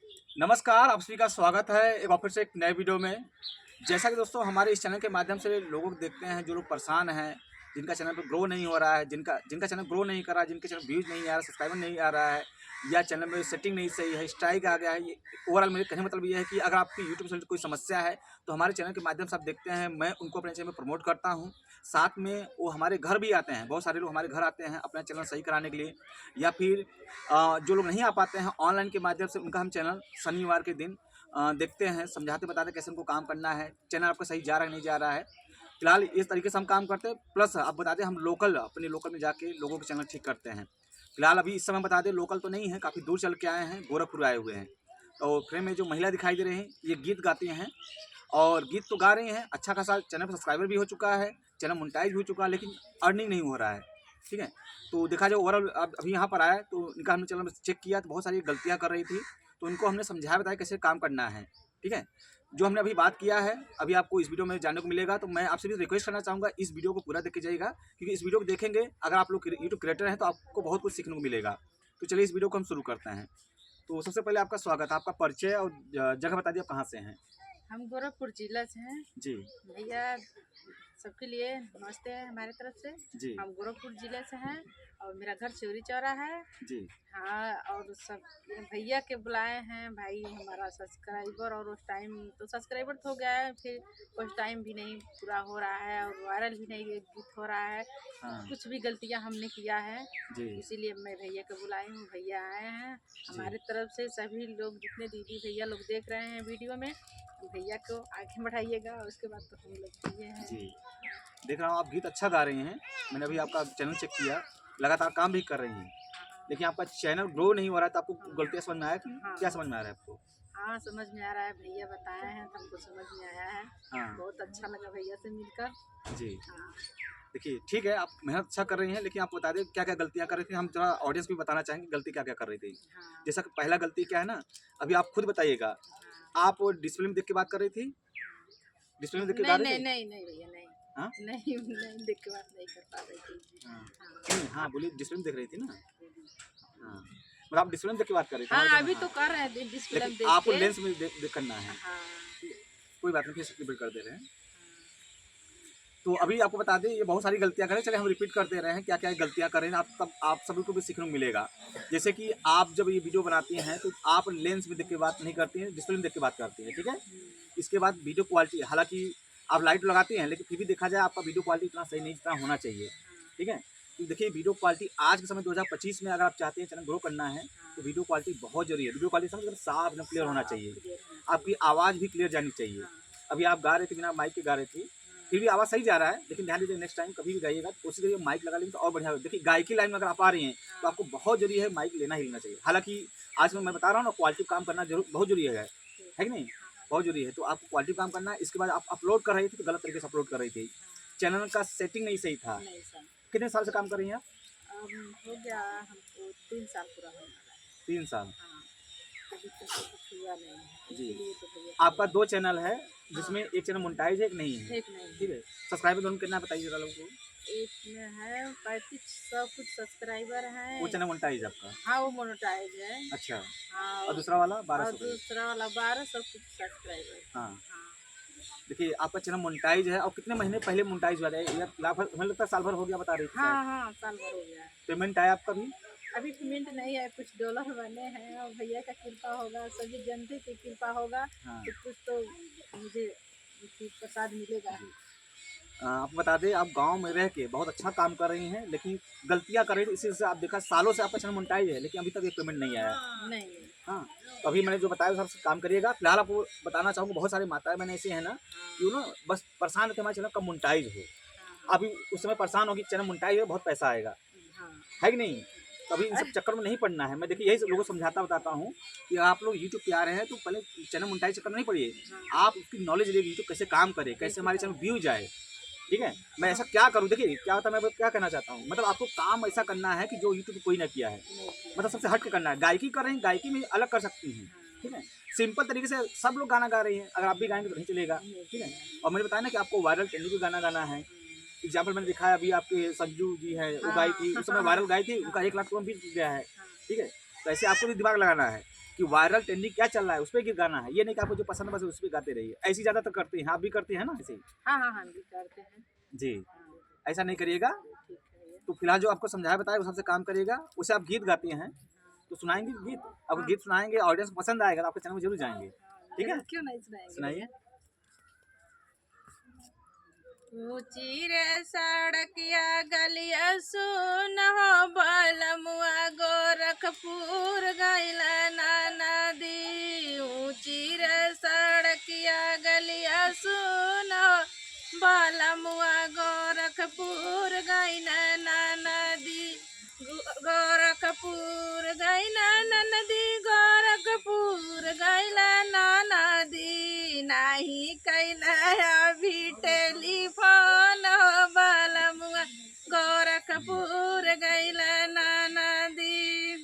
नमस्कार, आप सभी का स्वागत है एक और फिर से एक नए वीडियो में। जैसा कि दोस्तों हमारे इस चैनल के माध्यम से लोगों को देखते हैं, जो लोग परेशान हैं, जिनका चैनल पे ग्रो नहीं हो रहा है, जिनका जिनका चैनल ग्रो नहीं कर रहा है, जिनके चैनल व्यूज़ नहीं आ रहा, सब्सक्राइबर नहीं आ रहा है, या चैनल में सेटिंग नहीं सही है, स्ट्राइक आ गया है। ये ओवरऑल मेरे कहने का मतलब ये है कि अगर आपकी यूट्यूब से कोई समस्या है, तो हमारे चैनल के माध्यम से आप देखते हैं, मैं उनको अपने चैनल में प्रमोट करता हूँ। साथ में वो हमारे घर भी आते हैं, बहुत सारे लोग हमारे घर आते हैं अपना चैनल सही कराने के लिए, या फिर जो लोग नहीं आ पाते हैं ऑनलाइन के माध्यम से, उनका हम चैनल शनिवार के दिन देखते हैं, समझाते बताते कैसे उनको काम करना है, चैनल आपका सही जा रहा है नहीं जा रहा है। फिलहाल इस तरीके से हम काम करते हैं। प्लस आप बता दें, हम अपने लोकल में जाके लोगों के चैनल ठीक करते हैं। फिलहाल अभी इस समय बता दें, लोकल तो नहीं है, काफ़ी दूर चल के आए हैं, गोरखपुर आए हुए हैं। तो फ्रेम में जो महिला दिखाई दे रही हैं, ये गीत गाती हैं, और गीत तो गा रही हैं, अच्छा खासा चैनल पर सब्सक्राइबर भी हो चुका है, चैनल मोनेटाइज भी हो चुका है, लेकिन अर्निंग नहीं हो रहा है। ठीक है, तो देखा जाए ओवरऑल अब अभी यहाँ पर आया तो इनका हमने चैनल में चेक किया तो बहुत सारी गलतियाँ कर रही थी, तो उनको हमने समझाया बताया कैसे काम करना है। ठीक है, जो हमने अभी बात किया है अभी आपको इस वीडियो में जानने को मिलेगा। तो मैं आपसे भी रिक्वेस्ट करना चाहूँगा, इस वीडियो को पूरा देख के जाइएगा, क्योंकि इस वीडियो को देखेंगे अगर आप लोग यूट्यूब क्रिएटर हैं तो आपको बहुत कुछ सीखने को मिलेगा। तो चलिए इस वीडियो को हम शुरू करते हैं। तो सबसे पहले आपका स्वागत है, आपका परिचय और जगह बता दिए, आप कहाँ से हैं? हम गोरखपुर जिला से हैं जी भैया। सबके लिए नमस्ते है हमारे तरफ से। जी हम गोरखपुर जिले से हैं और मेरा घर चौरी चौरा है। जी हाँ, और सब भैया के बुलाए हैं भाई, हमारा सब्सक्राइबर, और उस टाइम तो सब्सक्राइबर तो हो गया है, फिर उस टाइम भी नहीं पूरा हो रहा है और वायरल भी नहीं गीत हो रहा है। हाँ कुछ भी गलतियां हमने किया है, जी इसीलिए मैं भैया को बुलाई हूँ। भैया आए हैं जी हमारे तरफ से। सभी लोग जितने दीदी भैया लोग देख रहे हैं वीडियो में, भैया को आगे बढ़ाइएगा। उसके बाद तो हम लोग किए हैं। जी। देख रहा हूँ आप गीत अच्छा गा रही हैं, मैंने अभी आपका चैनल चेक किया, लगातार काम भी कर रही हैं, लेकिन आपका चैनल ग्रो नहीं हो रहा है। तो आपको गलतियाँ समझ में आया कि हाँ क्या समझ में आ रहा है आपको? हाँ, समझ में आ रहा है। भैया बताए हैं तो हमको समझ में आया है। हाँ बहुत अच्छा लगा भैया से मिलकर। जी। हाँ देखिए ठीक है, आप मेहनत अच्छा कर रही हैं, लेकिन आप बता दें क्या क्या गलतियाँ कर रही थी, हम थोड़ा ऑडियंस भी बताना चाहेंगे गलती क्या क्या कर रही थी। हाँ जैसा कि पहला गलती क्या है ना, अभी आप खुद बताइएगा, आप डिस्प्ले में देख के बात कर रही थी, डिस्प्ले में देख के गा नहीं रही नहीं थी? नहीं नहीं भैया, नहीं हाँ नहीं नहीं, देख के बात नहीं कर पा रही थी। हाँ हाँ नहीं, हाँ बोलिए, डिस्प्ले में देख रही थी ना? हाँ, मतलब आप डिस्प्ले में देख के बात कर रही थी हमारे हाँ, चैनल, अभी हाँ। तो कर रहे हैं डिस्प्ले में लेकिन देख आपको के। लेंस में देख करना है। हाँ कोई बात नहीं, फिर से रिपीट कर दे रहे हैं। तो अभी आपको बता दें, ये बहुत सारी गलतियाँ करें, चलिए हम रिपीट कर दे रहे हैं क्या क्या गलतियाँ करें, आप सभी को भी सीखने को मिलेगा। जैसे कि आप जब ये वीडियो बनाती हैं तो आप लेंस में देख के बात नहीं करती हैं, डिस्प्ले में देख के बात करती हैं। ठीक है, इसके बाद वीडियो क्वालिटी, हालांकि आप लाइट लगाती हैं, लेकिन फिर भी देखा जाए आपका वीडियो क्वालिटी इतना सही नहीं जितना होना चाहिए। ठीक है, तो देखिए वीडियो क्वालिटी आज के समय 2025 में अगर आप चाहते हैं चैनल ग्रो करना है, तो वीडियो क्वालिटी बहुत जरूरी है। वीडियो क्वालिटी समझ साफ एकदम क्लियर होना चाहिए, क्लियर होना आपकी आवाज़ भी क्लियर जानी चाहिए। चाहिए। अभी आप गा रहे थे, बिना माइक के गा रही थी, फिर भी आवाज़ सही जा रहा है, लेकिन ध्यान दीजिए नेक्स्ट टाइम कभी भी गाइएगा तो कोशिश करिए माइक लगा लेंगे तो और बढ़िया होगा। देखिए गायकी लाइन में अगर आप आ रही हैं तो आपको बहुत जरूरी है माइक लेना ही लेना चाहिए। हालांकि आज मैं बता रहा हूँ ना, क्वालिटी काम करना जरूर बहुत जरूरी है कि नहीं? बहुत जरूरी है, तो आपको क्वालिटी काम करना है। इसके बाद आप अपलोड कर रही थी तो गलत तरीके से अपलोड कर रही थी, चैनल का सेटिंग नहीं सही था। नहीं सर, कितने साल से काम कर रही हैं आप? हो गया हमको 3 साल पूरा होने वाला है। 3 साल। हाँ, अभी तक तो कुछ हुआ नहीं है, जी, इसीलिए तो भैया आपका 2 चैनल है, जिसमें एक चैनल मोनेटाइज है, एक नहीं है। एक नहीं ठीक है। है, सब्सक्राइबर दोनों कितना बताइए जरा लोगों को। एक में है 3500 कुछ सब्सक्राइबर हैं। वो चैनल मोनेटाइज है आपका? हाँ, वो मोनेटाइज है। अच्छा, हाँ, और दूसरा वाला और 1200 का? दूसरा वाला 1200 कुछ सब्सक्राइबर। हाँ, हाँ देखिए आपका चैनल मोनेटाइज है, और कितने महीने पहले मोनेटाइज हुआ है? या लगभग मुझे लगता है साल भर हो गया, बता रही थी शायद। हाँ हाँ, साल भर हो गया है। पेमेंट आया आपका भी? अभी पेमेंट नहीं है, कुछ डॉलर बने हैं और भैया का कृपा होगा, सभी जनते की कृपा होगा हाँ तो कुछ तो मुझे प्रसाद मिलेगा। जी। आप बता दें, आप गांव में रह के बहुत अच्छा काम कर रही हैं, लेकिन गलतियां कर रही थी, इसी से आप देखा सालों से आपका चैनल मोनेटाइज है, लेकिन अभी तक एक पेमेंट नहीं आया है। नहीं नहीं। हाँ, तो अभी मैंने जो बताया उस हिसाब से काम करिएगा। फिलहाल आपको बताना चाहूँगा, बहुत सारी माताएं मैंने ऐसी हैं ना, कि वो ना बस परेशान रहते हमारे चैनल कब मोनेटाइज हो। हाँ अभी उस समय परेशान होगी चैनल मोनेटाइज हो, बहुत पैसा आएगा, हाँ है कि नहीं? तो अभी इन सब चक्कर में नहीं पड़ना है। मैं देखिए यही सब लोगों को समझाता बताता हूँ कि आप लोग यूट्यूब पे आ रहे हैं तो पहले चैनल मोनेटाइज चक्कर में नहीं पड़िए। आप उसकी नॉलेज लीजिए, यूट्यूब कैसे काम करे, कैसे हमारे चैनल व्यू जाए। ठीक है, मैं ऐसा क्या करूँ, देखिए क्या होता है, मैं क्या कहना चाहता हूँ, मतलब आपको काम ऐसा करना है कि जो यूट्यूब पे कोई ना किया है, नहीं किया। मतलब सबसे हट के करना है। गायकी कर रहे हैं, गायकी में अलग कर सकती हैं। ठीक है, सिंपल तरीके से सब लोग गाना गा रही हैं, अगर आप भी गाएंगे तो नहीं चलेगा। ठीक है, और मैंने बताया ना कि आपको वायरल ट्रेंडिंग भी गाना गाना है। एग्जाम्पल मैंने दिखाया, अभी आपके संजू जी हैं, वो गाई थी, उस समय वायरल गाई थी, उनका 1 लाख तो भी गया है। ठीक है, तो ऐसे आपको भी दिमाग लगाना है कि वायरल ट्रेंडिंग क्या चल रहा है उस पर गीत गाना है, ये नहीं कि आपको जो पसंद है बस उस पर गाते रहिए। ऐसी ज़्यादातर करते हैं, आप भी करते हैं ना ऐसे ही? हाँ हाँ हम भी करते हैं। जी, हाँ, ऐसा नहीं करिएगा। ठीक है भैया। तो फिलहाल जो आपको समझाया बताया उस हिसाब से काम करिएगा। उसे आप गीत गाती हैं तो सुनाएंगे गीत, आपको गीत सुनाएंगे, ऑडियंस को पसंद आएगा तो आपके चैनल में जरूर जाएंगे। ठीक है, जरूर, क्यों नहीं सुनाएंगे सुनाइए। भैया। ऊंची रे सड़किया गलिया सुन हो बलमुआ गोरखपुर गैला नाना दी। ऊंची रे सड़किया गलिया सुन हो बलमुआ गोरखपुर गैला नाना दी। गोरखपुर गैला नाना दी, गोरखपुर गैला नाना दी। नाही कैला अभी टेलीफोन हो बलमुआ गोरखपुर गैला नाना दी।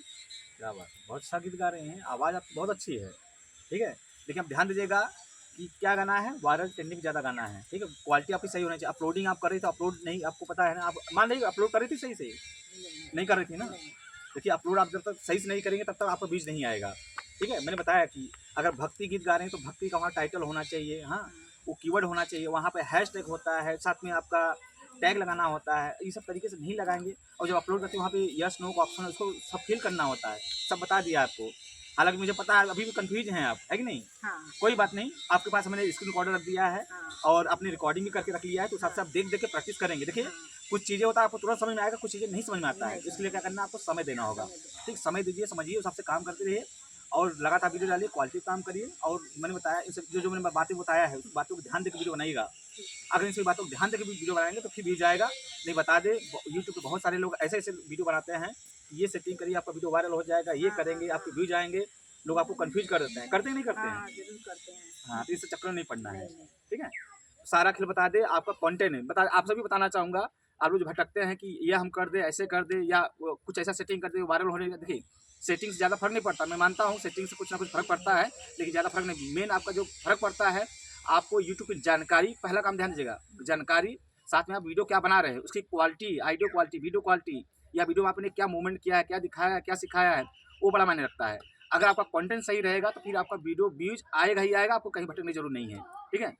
क्या बात है, बहुत अच्छा गीत गा रहे हैं, आवाज़ आपकी बहुत अच्छी है। ठीक है, लेकिन आप ध्यान दीजिएगा कि क्या गाना है, वायरल ट्रेंडिंग ज़्यादा गाना है। ठीक है, क्वालिटी आपकी सही होनी चाहिए। अपलोडिंग आप कर रही थी, अपलोड नहीं, आपको पता है ना, आप मान लीजिए अपलोड कर रही थी सही से, नहीं कर रही थी ना। देखिए अपलोड आप जब तक सही से नहीं करेंगे तब तक आपका व्यूज नहीं आएगा। ठीक है, मैंने बताया कि अगर भक्ति गीत गा रहे हैं तो भक्ति का वहाँ टाइटल होना चाहिए, हाँ, वो कीवर्ड होना चाहिए, वहाँ पे हैशटैग होता है, साथ में आपका टैग लगाना होता है। ये सब तरीके से नहीं लगाएंगे और जब अपलोड करते हैं वहाँ पे यस नो का ऑप्शन है, उसको सब फिल करना होता है। सब बता दिया आपको, हालांकि मुझे पता है अभी भी कंफ्यूज हैं आप, है कि नहीं? हाँ कोई बात नहीं, आपके पास मैंने स्क्रीन रिकॉर्डर रख दिया है हाँ और अपनी रिकॉर्डिंग भी करके रख लिया है, तो सबसे आप देख देख के प्रैक्टिस करेंगे। देखिए कुछ चीज़ें होता है आपको तुरंत समझ में आएगा, कुछ चीज़ें नहीं समझ में आता है, इसलिए क्या करना है, आपको समय देना होगा। ठीक, समय दीजिए, समझिए, उस हिसाब से काम करते रहिए और लगातार वीडियो डालिए, क्वालिटी काम करिए। और मैंने बताया इन सब जो मैंने बातें बताया है उस बातों को ध्यान देकर वीडियो बनाइएगा। अगर इन सभी बातों को ध्यान देकर वीडियो बनाएंगे तो फिर भी जाएगा। नहीं बता दे, यूट्यूब पे बहुत सारे लोग ऐसे ऐसे वीडियो बनाते हैं, ये सेटिंग करिए आपका वीडियो वायरल हो जाएगा, ये करेंगे आपके व्यूज आएंगे। लोग आपको कंफ्यूज कर देते हैं, करते हैं नहीं करते हैं? हाँ जरूर करते हैं। हाँ, तो इससे चक्कर में नहीं पड़ना है। नहीं नहीं ठीक है, सारा खेल बता दे, आपका कंटेंट बता, आप सभी बताना चाहूँगा। आप लोग जो भटकते हैं कि ये हम कर दे, ऐसे कर दे, या कुछ ऐसा सेटिंग कर दे वायरल होने का। देखिए सेटिंग से ज़्यादा फर्क नहीं पड़ता, मैं मानता हूँ सेटिंग से कुछ ना कुछ फर्क पड़ता है, लेकिन ज़्यादा फर्क नहीं। मेन आपका जो फर्क पड़ता है, आपको यूट्यूब की जानकारी, पहला काम ध्यान दीजिएगा, जानकारी। साथ में आप वीडियो क्या बना रहे हैं, उसकी quality, audio quality, video quality, या वीडियो में आपने क्या मूवमेंट किया है, क्या दिखाया है, क्या सिखाया है, वो बड़ा मायने रखता है। अगर आपका कंटेंट सही रहेगा तो फिर आपका वीडियो व्यूज आएगा ही आएगा, आपको कहीं भटकने की जरूरत नहीं है। ठीक है,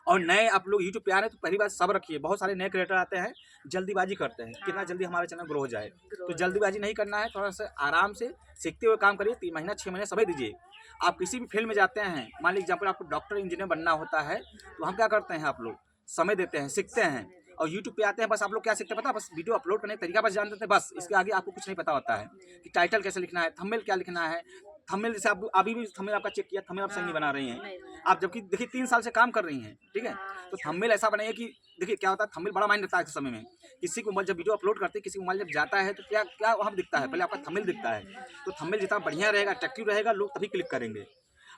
और नए आप लोग यूट्यूब पे आ रहे हैं तो पहली बात सब्र रखिए। बहुत सारे नए क्रिएटर आते हैं, जल्दीबाजी करते हैं, कितना जल्दी हमारा चैनल ग्रो हो जाए। तो जल्दीबाजी नहीं करना है, थोड़ा सा आराम से सीखते हुए काम करिए। 3 महीना 6 महीने समय दीजिए। आप किसी भी फील्ड में जाते हैं, मान लीजिए एग्जाम्पल आपको डॉक्टर इंजीनियर बनना होता है, तो हम क्या करते हैं, आप लोग समय देते हैं, सीखते हैं। और यूट्यूब पे आते हैं, बस आप लोग क्या सीखते हैं पता है, बस वीडियो अपलोड करने का तरीका बस जान देते हैं, बस इसके आगे आपको कुछ नहीं पता होता है कि टाइटल कैसे लिखना है, थंबनेल क्या लिखना है। थंबनेल जैसे आप अभी भी थंबनेल आपका चेक किया, थंबनेल आप सही नहीं बना रही हैं नहीं नहीं। आप, जबकि देखिए 3 साल से काम कर रही हैं। ठीक है, हाँ तो थंबनेल ऐसा बनाइए कि देखिए क्या होता है, थंबनेल बड़ा मायने रखता है इस समय में। किसी को मोबाइल जब वीडियो अपलोड करते हैं, किसी को मोबाइल जब जाता है तो क्या क्या वहाँ दिखता है, पहले आपका थंबनेल दिखता है। तो थंबनेल जितना बढ़िया रहेगा, अट्रैक्टिव रहेगा, लोग तभी क्लिक करेंगे।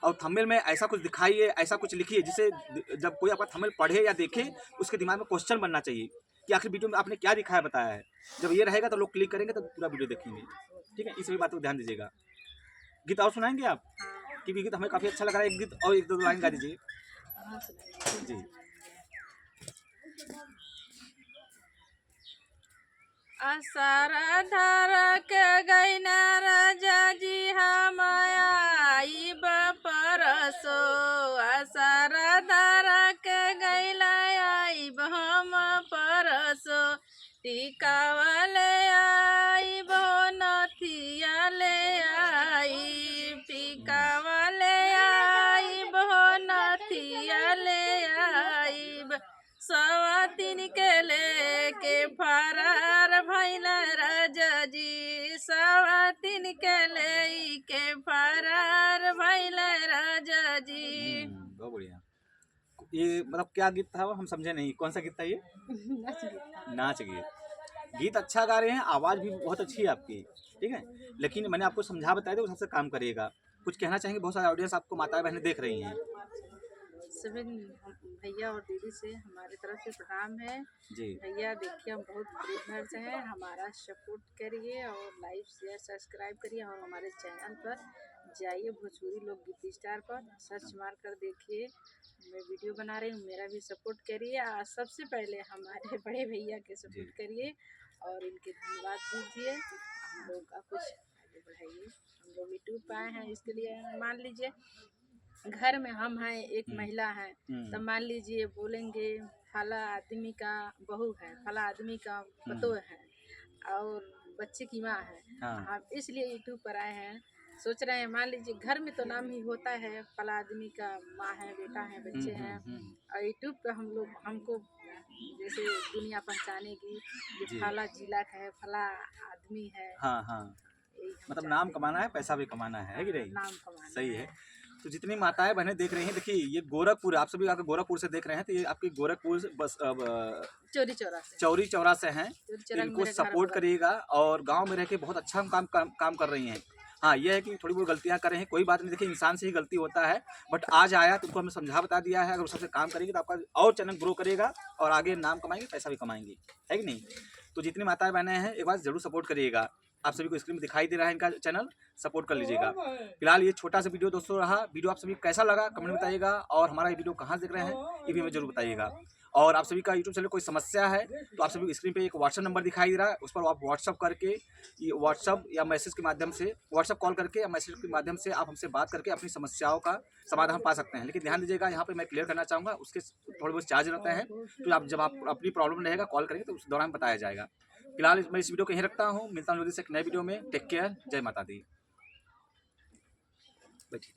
और थंबनेल में ऐसा कुछ दिखाइए, ऐसा कुछ लिखिए जिससे जब कोई आपका थंबनेल पढ़े या देखे, उसके दिमाग में क्वेश्चन बनना चाहिए कि आखिर वीडियो में आपने क्या दिखाया, बताया है। जब ये रहेगा तो लोग क्लिक करेंगे तो पूरा वीडियो देखेंगे। ठीक है, इस सभी बातों को ध्यान दीजिएगा। गीत और सुनाएंगे आप, क्योंकि गीत हमें काफ़ी अच्छा लग रहा है, एक गीत और 1-2 लाइन गा दीजिए। हाँ सुनाइए। जी, आसारा धारा के गैना राजा जी हम आइब परसो। आसारा धारा के गैला आइब हम परसो। टिकावा ले आइब नथिया ले आइब। टिकावा ले आइब नथिया ले आइब। सवातिन के लेके फरार भैला राजा जी। सवातिन के लेके फरार भैला राजा जी। बहुत बढ़िया। ये मतलब क्या गीत था वो, हम समझे नहीं, कौन सा गीत था ये? नाच गीत। गीत अच्छा गा रहे हैं, आवाज़ भी बहुत अच्छी है आपकी। ठीक है, लेकिन मैंने आपको समझा बताया था, उस हिसाब से काम करिएगा। कुछ कहना चाहेंगे, बहुत सारे ऑडियंस आपको माताएं बहनें देख रही हैं। सभी भैया और दीदी से हमारी तरफ से प्रणाम है। जी, भैया देखिए हम बहुत गरीब घर से हैं, हमारा सपोर्ट करिए और लाइक शेयर सब्सक्राइब करिए। और हमारे चैनल पर जाइए, भोजपुरी लोक गीत स्टार पर सर्च मार कर देखिए, मैं वीडियो बना रही हूँ, मेरा भी सपोर्ट करिए। और सबसे पहले हमारे बड़े भैया के जी। सपोर्ट करिए और इनके धन्यवाद दीजिए। हम लोग का कुछ आगे बढ़ेंगे। है ये। हम लोग यूट्यूब पे आए हैं इसके लिए। मान लीजिए घर में हम हैं, एक महिला है, तब मान लीजिए बोलेंगे फला आदमी का बहू है, फला आदमी का पतोह है और बच्चे की माँ है। हाँ। हम इसलिए यूट्यूब पर आए हैं। सोच रहे हैं मान लीजिए घर में तो नाम ही होता है, फला आदमी का माँ है, बेटा है, बच्चे हैं, और यूट्यूब पे हम लोग हमको जैसे दुनिया पहचानेगी जी। कि फला जिला का है, फला आदमी है। हाँ हाँ, यही हम मतलब चाहते नाम हैं। कमाना है, पैसा भी कमाना है कि नहीं? नाम कमाना सही है। तो जितनी माताएं बहनें देख रही हैं, देखिए ये गोरखपुर, आप सभी अगर गोरखपुर से देख रहे हैं तो ये आपकी गोरखपुर से बस चोरी चौरा से। चौरी चौरा से हैं। चोरी तो चौरा इनको मेरे घर सपोर्ट बगल। करिएगा और गांव में रह के बहुत अच्छा काम कर रही हैं। हाँ, ये है कि थोड़ी बहुत गलतियां कर रहे हैं, कोई बात नहीं, देखिए इंसान से ही गलती होता है, बट आज आया तो उनको हमने समझा बता दिया है। अगर उस सबसे काम करेंगे तो आपका और चैनल ग्रो करेगा और आगे नाम कमाएंगे, पैसा भी कमाएंगे, है कि नहीं? तो जितनी माताएं बहनें हैं एक बार जरूर सपोर्ट करिएगा। आप सभी को स्क्रीन में दिखाई दे रहा है इनका चैनल, सपोर्ट कर लीजिएगा। फिलहाल ये छोटा सा वीडियो दोस्तों रहा। वीडियो आप सभी को कैसा लगा कमेंट में बताइएगा, और हमारा ये वीडियो कहाँ देख रहे हैं ये भी हमें जरूर बताइएगा। और आप सभी का यूट्यूब चैनल कोई समस्या है तो आप सभी को स्क्रीन पे एक व्हाट्सअप नंबर दिखाई दे रहा है, उस पर आप व्हाट्सअप करके, ये व्हाट्सअप या मैसेज के माध्यम से, व्हाट्सअप कॉल करके या मैसेज के माध्यम से आप हमसे बात करके अपनी समस्याओं का समाधान पा सकते हैं। लेकिन ध्यान दीजिएगा, यहाँ पे मैं क्लियर करना चाहूँगा, उसके थोड़े बहुत चार्ज रहते हैं, तो आप जब आप अपनी प्रॉब्लम रहेगा कॉल करेंगे तो उस दौरान बताया जाएगा। फिलहाल मैं इस वीडियो को यहीं रखता हूँ, मिलता हूँ जल्दी से एक नए वीडियो में। टेक केयर, जय माता दी। बैठिए।